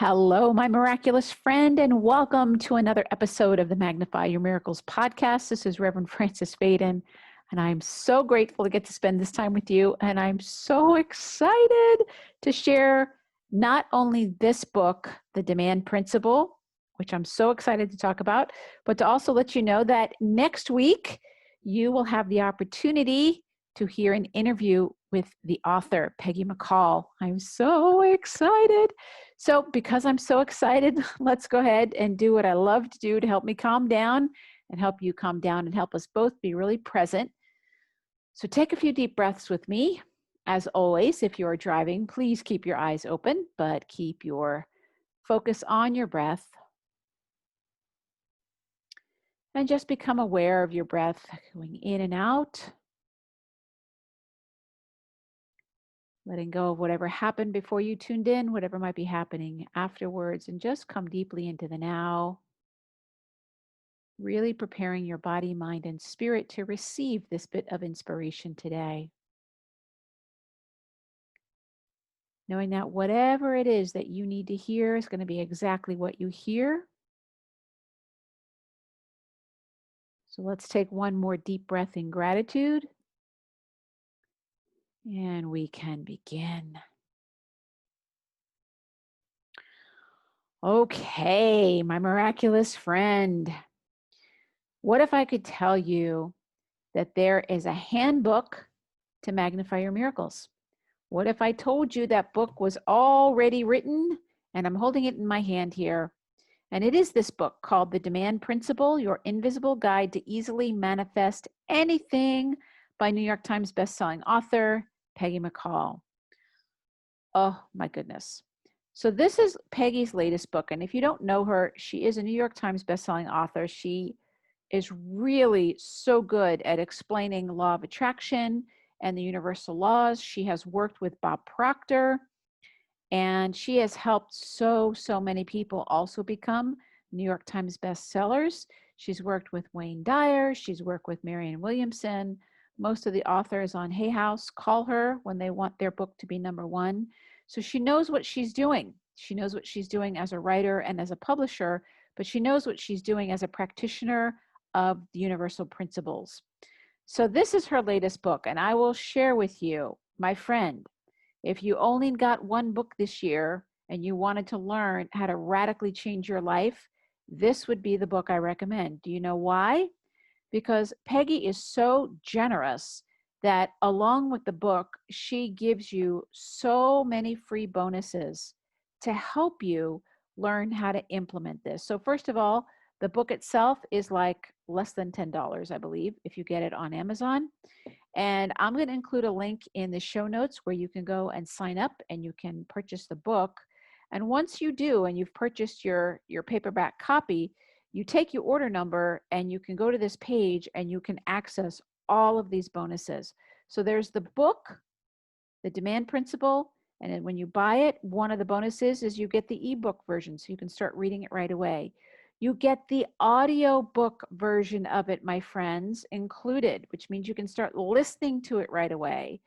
Hello, my miraculous friend, and welcome to another episode of the Magnify Your Miracles podcast. This is Reverend Frances Faden, and I'm so grateful to get to spend this time with you. And I'm so excited to share not only this book, The Demand Principle, which I'm so excited to talk about, but to also let you know that next week you will have the opportunity to hear an interview with the author, Peggy McColl. I'm so excited. So because I'm so excited, let's go ahead and do what I love to do to help me calm down and help you calm down and help us both be really present. So take a few deep breaths with me. As always, if you're driving, please keep your eyes open, but keep your focus on your breath. And just become aware of your breath going in and out. Letting go of whatever happened before you tuned in, whatever might be happening afterwards, and just come deeply into the now. Really preparing your body, mind, and spirit to receive this bit of inspiration today. Knowing that whatever it is that you need to hear is going to be exactly what you hear. So let's take one more deep breath in gratitude. And we can begin. Okay, my miraculous friend. What if I could tell you that there is a handbook to magnify your miracles? What if I told you that book was already written, and I'm holding it in my hand here, and it is this book called The Demand Principle, Your Invisible Guide to Easily Manifest Anything by New York Times bestselling author Peggy McColl. Oh my goodness. So this is Peggy's latest book, and if you don't know her, she is a New York Times bestselling author. She is really so good at explaining the law of attraction and the universal laws. She has worked with Bob Proctor, and she has helped so many people also become New York Times bestsellers. She's worked with Wayne Dyer. She's worked with Marianne Williamson. Most of the authors on Hay House call her when they want their book to be #1. So she knows what she's doing. She knows what she's doing as a writer and as a publisher, but she knows what she's doing as a practitioner of the universal principles. So this is her latest book, and I will share with you, my friend, if you only got one book this year and you wanted to learn how to radically change your life, this would be the book I recommend. Do you know why? Because Peggy is so generous that along with the book, she gives you so many free bonuses to help you learn how to implement this. So first of all, the book itself is like less than $10, I believe, if you get it on Amazon. And I'm going to include a link in the show notes where you can go and sign up and you can purchase the book. And once you do, and you've purchased your paperback copy, you take your order number and you can go to this page and you can access all of these bonuses. So there's the book, The Demand Principle, and then when you buy it, one of the bonuses is you get the ebook version, so you can start reading it right away. You get the audio book version of it, my friends, included, which means you can start listening to it right away.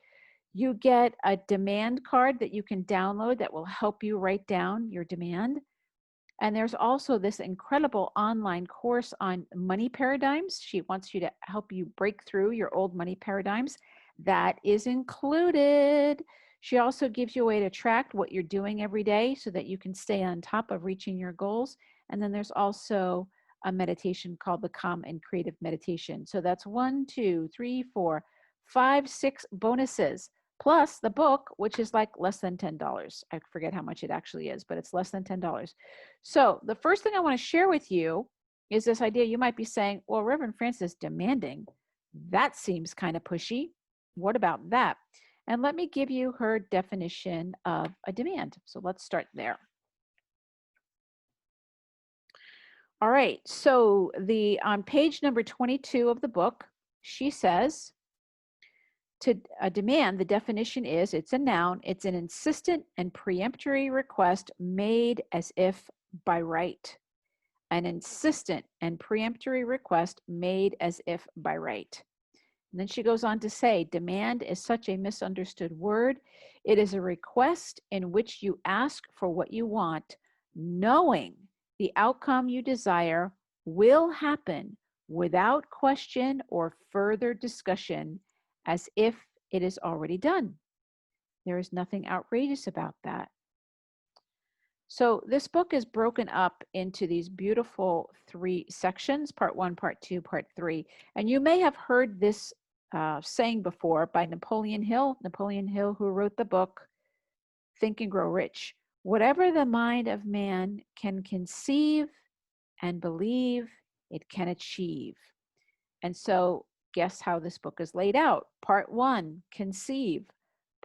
You get a demand card that you can download that will help you write down your demand. And there's also this incredible online course on money paradigms. She wants you to help you break through your old money paradigms. That is included. She also gives you a way to track what you're doing every day so that you can stay on top of reaching your goals. And then there's also a meditation called the Calm and Creative Meditation. So that's 1, 2, 3, 4, 5, 6 bonuses, plus the book, which is like less than $10. I forget how much it actually is, but it's less than $10. So the first thing I want to share with you is this idea. You might be saying, well, Reverend Frances, demanding, that seems kind of pushy. What about that? And let me give you her definition of a demand. So let's start there. All right, so on page number 22 of the book, she says, to a demand, the definition is, it's a noun, it's an insistent and peremptory request made as if by right. An insistent and peremptory request made as if by right. And then she goes on to say, demand is such a misunderstood word. It is a request in which you ask for what you want, knowing the outcome you desire will happen without question or further discussion, as if it is already done. There is nothing outrageous about that. So this book is broken up into these beautiful 3 sections, part 1, part 2, part 3. And you may have heard this saying before by Napoleon Hill. Napoleon Hill, who wrote the book, Think and Grow Rich. Whatever the mind of man can conceive and believe, it can achieve. And so guess how this book is laid out? Part 1, conceive.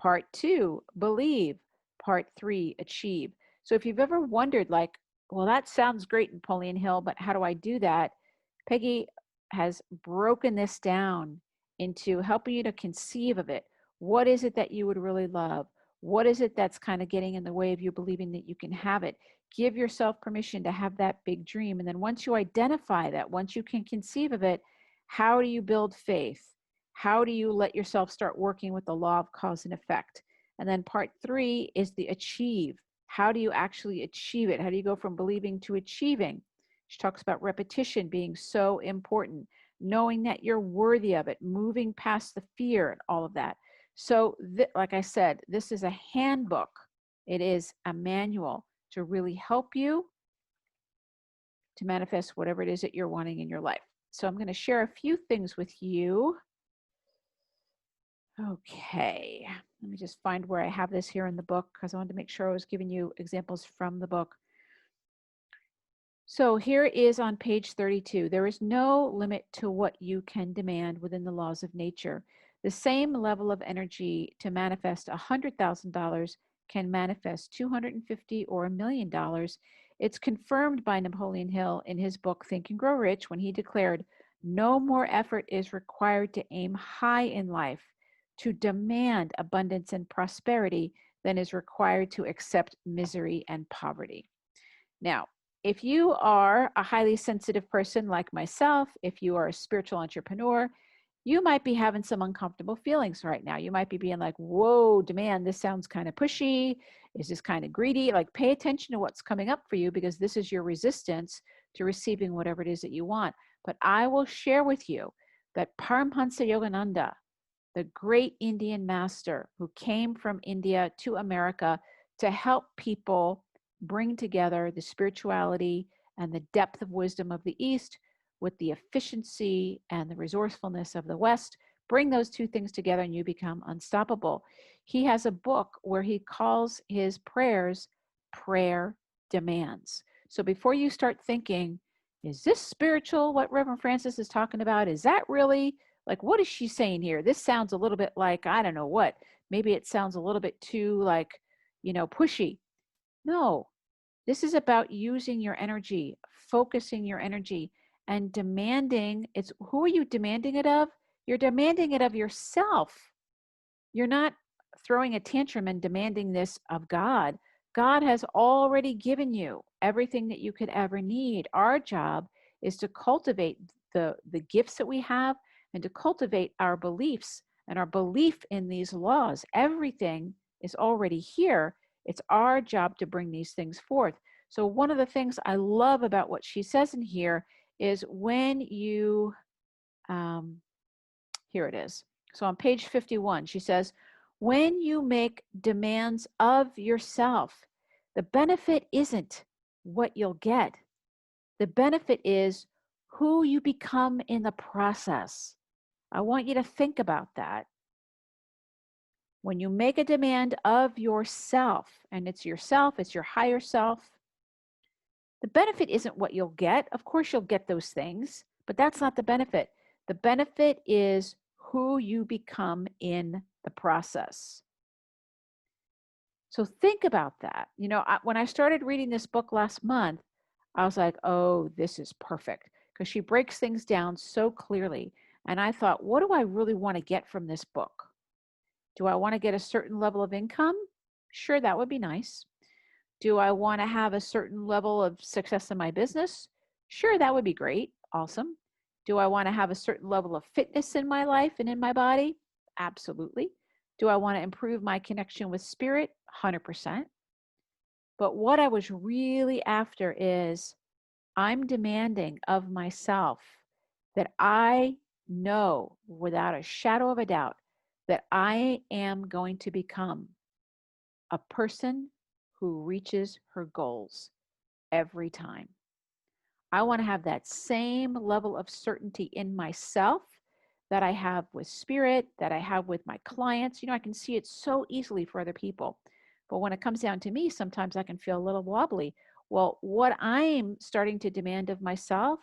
Part 2, believe. Part 3, achieve. So if you've ever wondered, like, well, that sounds great, Napoleon Hill, but how do I do that? Peggy has broken this down into helping you to conceive of it. What is it that you would really love? What is it that's kind of getting in the way of you believing that you can have it? Give yourself permission to have that big dream. And then once you identify that, once you can conceive of it, how do you build faith? How do you let yourself start working with the law of cause and effect? And then part 3 is the achieve. How do you actually achieve it? How do you go from believing to achieving? She talks about repetition being so important, knowing that you're worthy of it, moving past the fear and all of that. So like I said, this is a handbook. It is a manual to really help you to manifest whatever it is that you're wanting in your life. So I'm going to share a few things with you. Okay, let me just find where I have this here in the book, because I wanted to make sure I was giving you examples from the book. So here is on page 32. There is no limit to what you can demand within the laws of nature. The same level of energy to manifest $100,000 can manifest $250,000 or $1 million. It's confirmed by Napoleon Hill in his book, Think and Grow Rich, when he declared, no more effort is required to aim high in life, to demand abundance and prosperity, than is required to accept misery and poverty. Now, if you are a highly sensitive person like myself, if you are a spiritual entrepreneur, you might be having some uncomfortable feelings right now. You might be being like, whoa, demand, this sounds kind of pushy. Is this kind of greedy? Like, pay attention to what's coming up for you, because this is your resistance to receiving whatever it is that you want. But I will share with you that Paramhansa Yogananda, the great Indian master who came from India to America to help people bring together the spirituality and the depth of wisdom of the East with the efficiency and the resourcefulness of the West. Bring those two things together and you become unstoppable. He has a book where he calls his prayers prayer demands. So before you start thinking, is this spiritual, what Reverend Francis is talking about? Is that really, like, what is she saying here? This sounds a little bit like, I don't know what. Maybe it sounds a little bit too, like, pushy. No, this is about using your energy, focusing your energy, and demanding. It's who are you demanding it of? You're demanding it of yourself. You're not throwing a tantrum and demanding this of God. God has already given you everything that you could ever need. Our job is to cultivate the gifts that we have and to cultivate our beliefs and our belief in these laws. Everything is already here. It's our job to bring these things forth. So one of the things I love about what she says in here is when you, here it is. So on page 51, she says, when you make demands of yourself, the benefit isn't what you'll get. The benefit is who you become in the process. I want you to think about that. When you make a demand of yourself, and it's yourself, it's your higher self, the benefit isn't what you'll get. Of course, you'll get those things, but that's not the benefit. The benefit is who you become in the process. So think about that. When I started reading this book last month, I was like, oh, this is perfect, because she breaks things down so clearly. And I thought, what do I really want to get from this book? Do I want to get a certain level of income? Sure, that would be nice. Do I want to have a certain level of success in my business? Sure, that would be great. Awesome. Do I want to have a certain level of fitness in my life and in my body? Absolutely. Do I want to improve my connection with spirit? 100%. But what I was really after is I'm demanding of myself that I know without a shadow of a doubt that I am going to become a person who reaches her goals every time. I want to have that same level of certainty in myself that I have with spirit, that I have with my clients. I can see it so easily for other people. But when it comes down to me, sometimes I can feel a little wobbly. Well, what I'm starting to demand of myself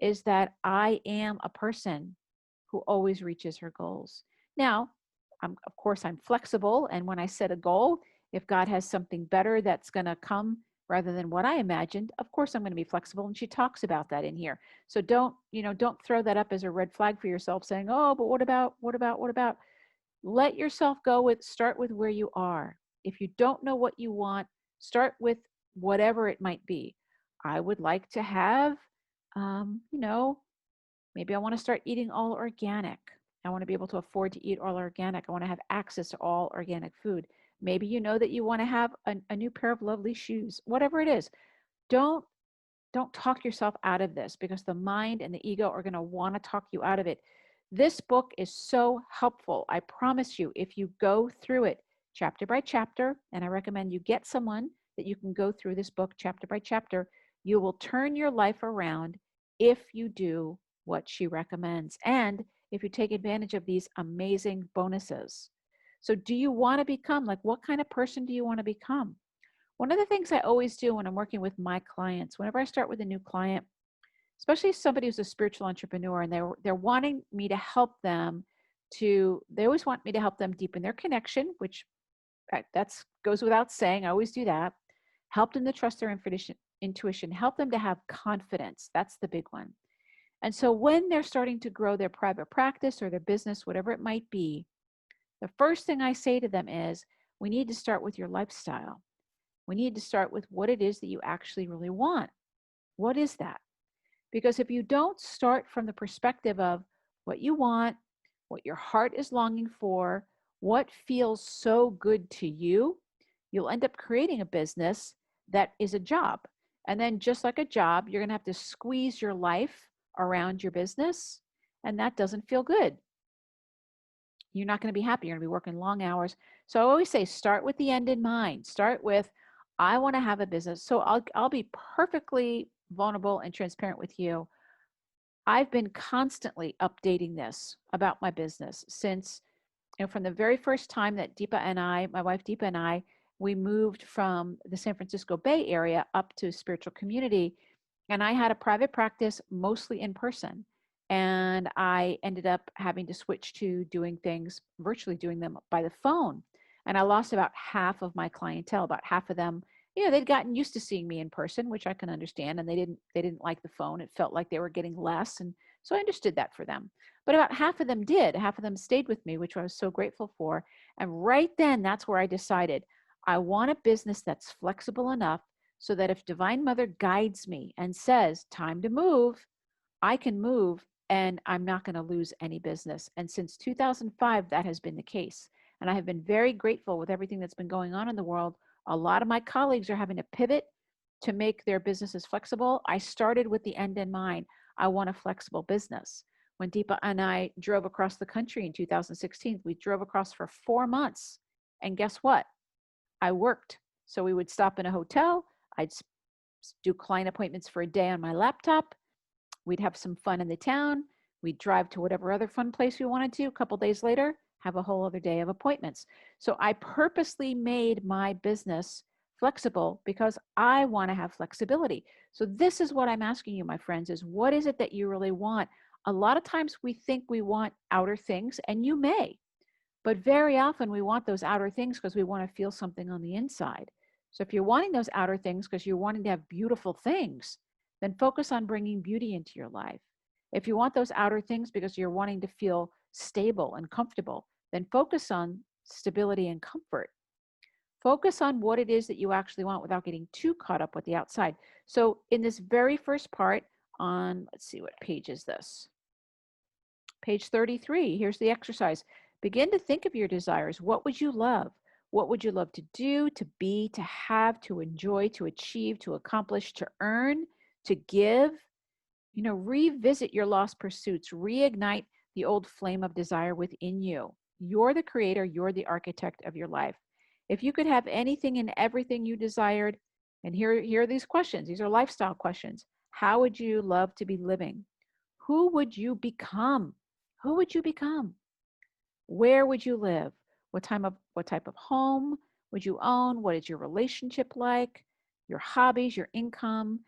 is that I am a person who always reaches her goals. Now, of course, I'm flexible. And when I set a goal, if God has something better that's going to come rather than what I imagined, of course I'm going to be flexible. And she talks about that in here. So don't throw that up as a red flag for yourself saying, oh, but what about? Let yourself start with where you are. If you don't know what you want, start with whatever it might be. I would like to have, maybe I want to start eating all organic. I want to be able to afford to eat all organic. I want to have access to all organic food. Maybe you know that you want to have a new pair of lovely shoes, whatever it is. Don't talk yourself out of this because the mind and the ego are going to want to talk you out of it. This book is so helpful. I promise you, if you go through it chapter by chapter, and I recommend you get someone that you can go through this book chapter by chapter, you will turn your life around if you do what she recommends and if you take advantage of these amazing bonuses. So do you want to become, what kind of person do you want to become? One of the things I always do when I'm working with my clients, whenever I start with a new client, especially somebody who's a spiritual entrepreneur, and they're wanting me to help them they always want me to help them deepen their connection, which that goes without saying. I always do that. Help them to trust their intuition, help them to have confidence. That's the big one. And so when they're starting to grow their private practice or their business, whatever it might be, the first thing I say to them is, we need to start with your lifestyle. We need to start with what it is that you actually really want. What is that? Because if you don't start from the perspective of what you want, what your heart is longing for, what feels so good to you, you'll end up creating a business that is a job. And then just like a job, you're going to have to squeeze your life around your business, and that doesn't feel good. You're not going to be happy. You're going to be working long hours. So I always say, start with the end in mind. Start with, I want to have a business. So I'll be perfectly vulnerable and transparent with you. I've been constantly updating this about my business since, from the very first time that my wife Deepa and I, we moved from the San Francisco Bay Area up to spiritual community. And I had a private practice mostly in person. And I ended up having to switch to doing things, virtually doing them by the phone. And I lost about half of my clientele, about half of them. They'd gotten used to seeing me in person, which I can understand. And they didn't like the phone. It felt like they were getting less. And so I understood that for them. But about half of them did. Half of them stayed with me, which I was so grateful for. And right then, that's where I decided I want a business that's flexible enough so that if Divine Mother guides me and says, time to move, I can move and I'm not going to lose any business. And since 2005, that has been the case. And I have been very grateful with everything that's been going on in the world. A lot of my colleagues are having to pivot to make their businesses flexible. I started with the end in mind. I want a flexible business. When Deepa and I drove across the country in 2016, we drove across for 4 months. And guess what? I worked. So we would stop in a hotel. I'd do client appointments for a day on my laptop. We'd have some fun in the town. We'd drive to whatever other fun place we wanted to. A couple days later, have a whole other day of appointments. So I purposely made my business flexible because I want to have flexibility. So this is what I'm asking you, my friends, is what is it that you really want? A lot of times we think we want outer things, and you may, but very often we want those outer things because we want to feel something on the inside. So if you're wanting those outer things because you're wanting to have beautiful things, then focus on bringing beauty into your life. If you want those outer things because you're wanting to feel stable and comfortable, then focus on stability and comfort. Focus on what it is that you actually want without getting too caught up with the outside. So in this very first part on, let's see, what page is this? Page 33, here's the exercise. Begin to think of your desires. What would you love? What would you love to do, to be, to have, to enjoy, to achieve, to accomplish, to earn, to give? Revisit your lost pursuits, reignite the old flame of desire within you. You're the creator, you're the architect of your life. If you could have anything and everything you desired, and here are these questions. These are lifestyle questions. How would you love to be living? Who would you become? Who would you become? Where would you live? What type of home would you own? What is your relationship like? Your hobbies, your income,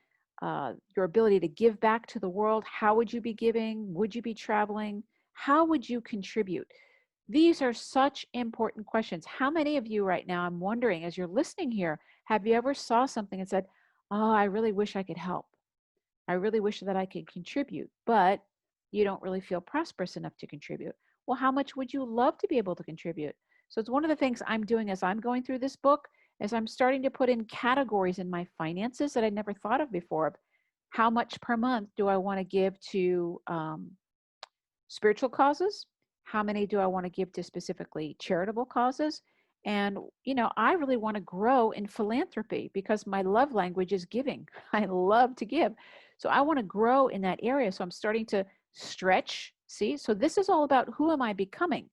your ability to give back to the world. How would you be giving? Would you be traveling? How would you contribute? These are such important questions. How many of you right now, I'm wondering, as you're listening here, have you ever saw something and said, oh, I really wish I could help. I really wish that I could contribute, but you don't really feel prosperous enough to contribute. Well, how much would you love to be able to contribute? So it's one of the things I'm doing as I'm going through this book, is I'm starting to put in categories in my finances that I never thought of before. How much per month do I want to give to spiritual causes? How many do I want to give to specifically charitable causes? And, I really want to grow in philanthropy because my love language is giving. I love to give. So I want to grow in that area. So I'm starting to stretch. See, so this is all about who am I becoming?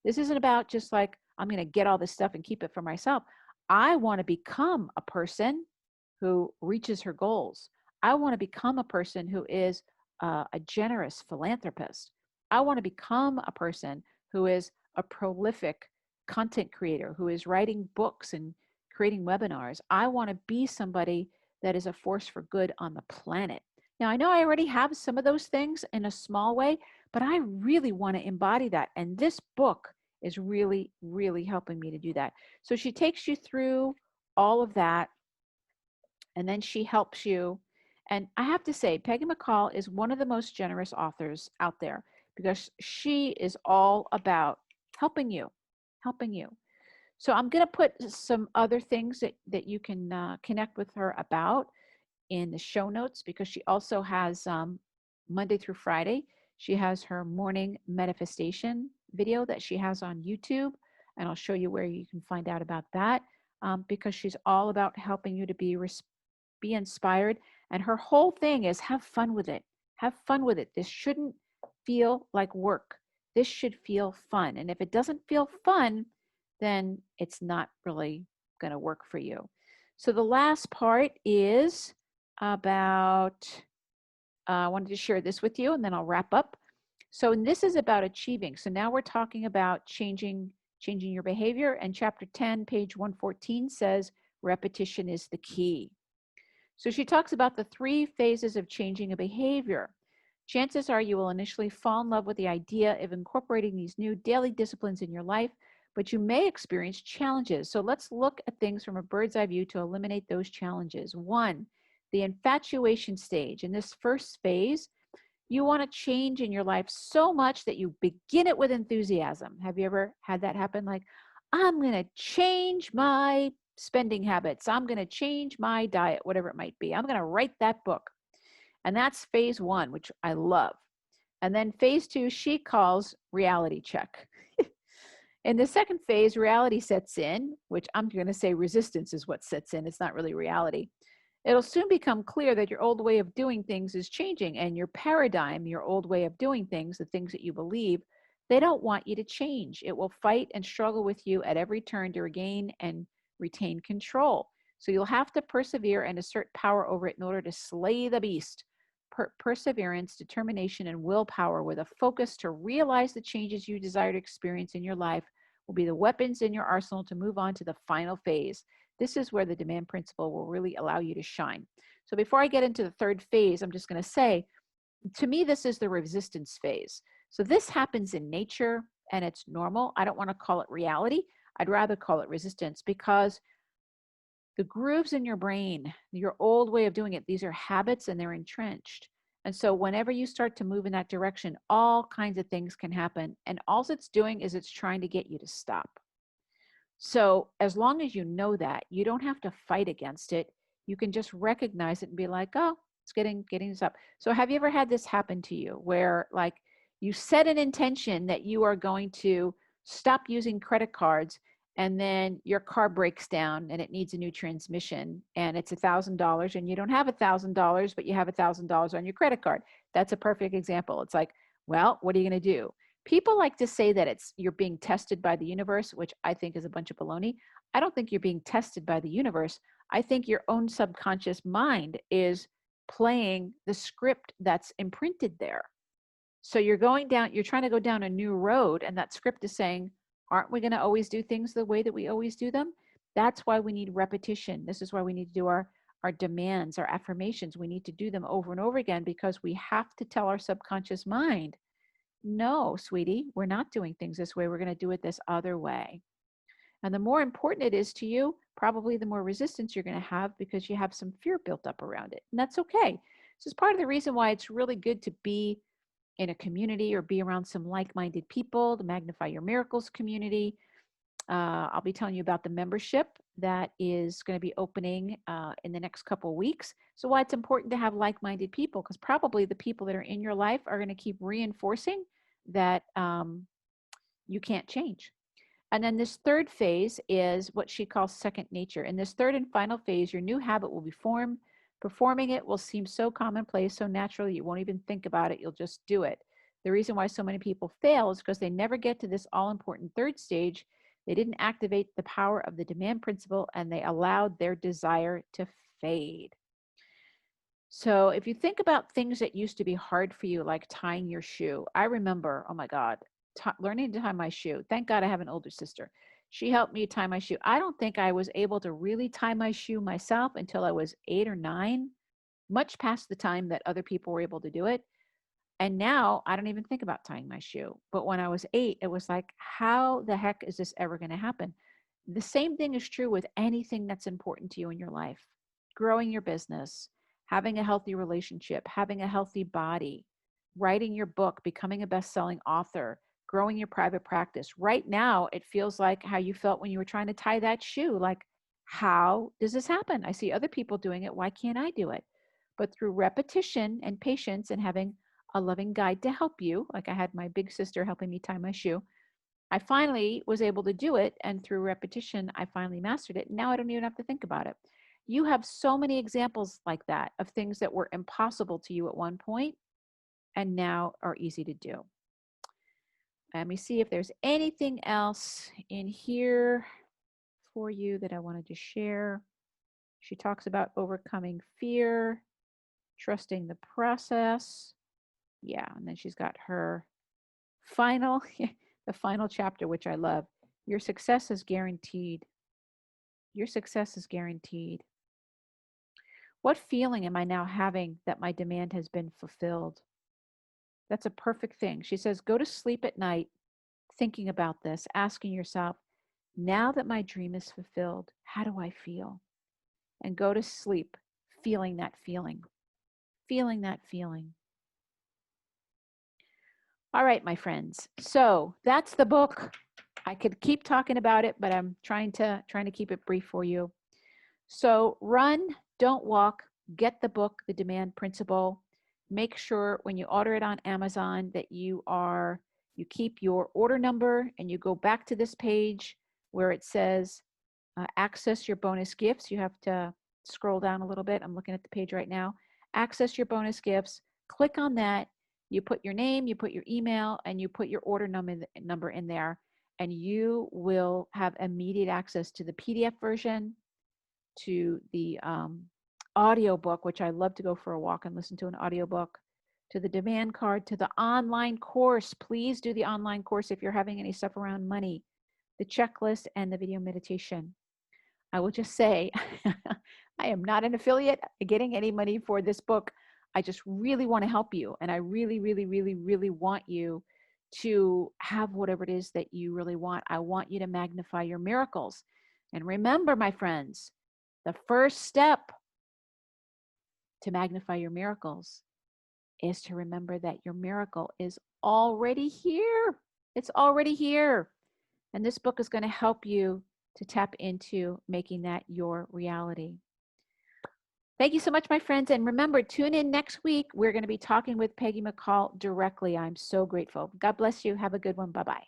This isn't about just like, I'm going to get all this stuff and keep it for myself. I want to become a person who reaches her goals. I want to become a person who is a generous philanthropist. I want to become a person who is a prolific content creator, who is writing books and creating webinars. I want to be somebody that is a force for good on the planet. Now, I know I already have some of those things in a small way, but I really want to embody that. And this book is really, really helping me to do that. So she takes you through all of that, and then she helps you. And I have to say, Peggy McColl is one of the most generous authors out there because she is all about helping you, helping you. So I'm going to put some other things that you can connect with her about in the show notes, because she also has Monday through Friday, she has her morning manifestation video that she has on YouTube. And I'll show you where you can find out about that, because she's all about helping you to be inspired. And her whole thing is have fun with it. Have fun with it. This shouldn't feel like work. This should feel fun. And if it doesn't feel fun, then it's not really going to work for you. So the last part is about, I wanted to share this with you and then I'll wrap up. So, and this is about achieving. So now we're talking about changing your behavior. And chapter 10, page 114 says, repetition is the key. So she talks about the 3 phases of changing a behavior. Chances are you will initially fall in love with the idea of incorporating these new daily disciplines in your life, but you may experience challenges. So let's look at things from a bird's eye view to eliminate those challenges. 1, the infatuation stage. In this first phase, you want to change in your life so much that you begin it with enthusiasm. Have you ever had that happen? Like, I'm going to change my spending habits. I'm going to change my diet, whatever it might be. I'm going to write that book. And that's phase 1, which I love. And then phase 2, she calls reality check. In the second phase, reality sets in, which I'm going to say resistance is what sets in. It's not really reality. It'll soon become clear that your old way of doing things is changing, and your paradigm, your old way of doing things, the things that you believe, they don't want you to change. It will fight and struggle with you at every turn to regain and retain control. So you'll have to persevere and assert power over it in order to slay the beast. Perseverance, determination, and willpower with a focus to realize the changes you desire to experience in your life will be the weapons in your arsenal to move on to the final phase. This is where the demand principle will really allow you to shine. So before I get into the third phase, I'm just going to say, to me, this is the resistance phase. So this happens in nature and it's normal. I don't want to call it reality. I'd rather call it resistance, because the grooves in your brain, your old way of doing it, these are habits and they're entrenched. And so whenever you start to move in that direction, all kinds of things can happen. And all it's doing is it's trying to get you to stop. So as long as you know that, you don't have to fight against it. You can just recognize it and be like, oh, it's getting this up. So have you ever had this happen to you where like you set an intention that you are going to stop using credit cards, and then your car breaks down and it needs a new transmission and it's $1,000 and you don't have $1,000, but you have $1,000 on your credit card. That's a perfect example. It's like, well, what are you going to do? People like to say that you're being tested by the universe, which I think is a bunch of baloney. I don't think you're being tested by the universe. I think your own subconscious mind is playing the script that's imprinted there. So you're trying to go down a new road, and that script is saying, aren't we going to always do things the way that we always do them? That's why we need repetition. This is why we need to do our demands, our affirmations. We need to do them over and over again, because we have to tell our subconscious mind, no, sweetie, we're not doing things this way. We're going to do it this other way. And the more important it is to you, probably the more resistance you're going to have, because you have some fear built up around it. And that's okay. This is part of the reason why it's really good to be in a community or be around some like-minded people, the Magnify Your Miracles community. I'll be telling you about the membership that is going to be opening in the next couple of weeks. So why it's important to have like-minded people, because probably the people that are in your life are going to keep reinforcing that you can't change. And then this third phase is what she calls second nature. In this third and final phase, your new habit will be formed. Performing it will seem so commonplace, so natural, you won't even think about it. You'll just do it. The reason why so many people fail is because they never get to this all-important third stage. They didn't activate the power of the demand principle, and they allowed their desire to fade. So if you think about things that used to be hard for you, like tying your shoe, I remember, oh my God, learning to tie my shoe. Thank God I have an older sister. She helped me tie my shoe. I don't think I was able to really tie my shoe myself until I was 8 or 9, much past the time that other people were able to do it. And now I don't even think about tying my shoe. But when I was 8, it was like, how the heck is this ever going to happen? The same thing is true with anything that's important to you in your life. Growing your business, having a healthy relationship, having a healthy body, writing your book, becoming a best-selling author, growing your private practice. Right now, it feels like how you felt when you were trying to tie that shoe. Like, how does this happen? I see other people doing it. Why can't I do it? But through repetition and patience and having a loving guide to help you, like I had my big sister helping me tie my shoe, I finally was able to do it. And through repetition, I finally mastered it. Now I don't even have to think about it. You have so many examples like that of things that were impossible to you at one point and now are easy to do. Let me see if there's anything else in here for you that I wanted to share. She talks about overcoming fear, trusting the process. Yeah, and then she's got her final, the final chapter, which I love. Your success is guaranteed. Your success is guaranteed. What feeling am I now having that my demand has been fulfilled? That's a perfect thing. She says, go to sleep at night thinking about this, asking yourself, now that my dream is fulfilled, how do I feel? And go to sleep feeling that feeling, feeling that feeling. All right, my friends. So that's the book. I could keep talking about it, but I'm trying to keep it brief for you. So run, don't walk, get the book, The Demand Principle. Make sure when you order it on Amazon that you keep your order number, and you go back to this page where it says access your bonus gifts. You have to scroll down a little bit. I'm looking at the page right now. Access your bonus gifts. Click on that. You put your name, you put your email, and you put your order number in there, and you will have immediate access to the PDF version, to the audiobook, which I love to go for a walk and listen to an audiobook, to the demand card, to the online course. Please do the online course if you're having any stuff around money, the checklist, and the video meditation. I will just say, I am not an affiliate getting any money for this book. I just really want to help you. And I really, really, really, really want you to have whatever it is that you really want. I want you to magnify your miracles. And remember, my friends, the first step to magnify your miracles is to remember that your miracle is already here. It's already here. And this book is going to help you to tap into making that your reality. Thank you so much, my friends. And remember, tune in next week. We're going to be talking with Peggy McColl directly. I'm so grateful. God bless you. Have a good one. Bye-bye.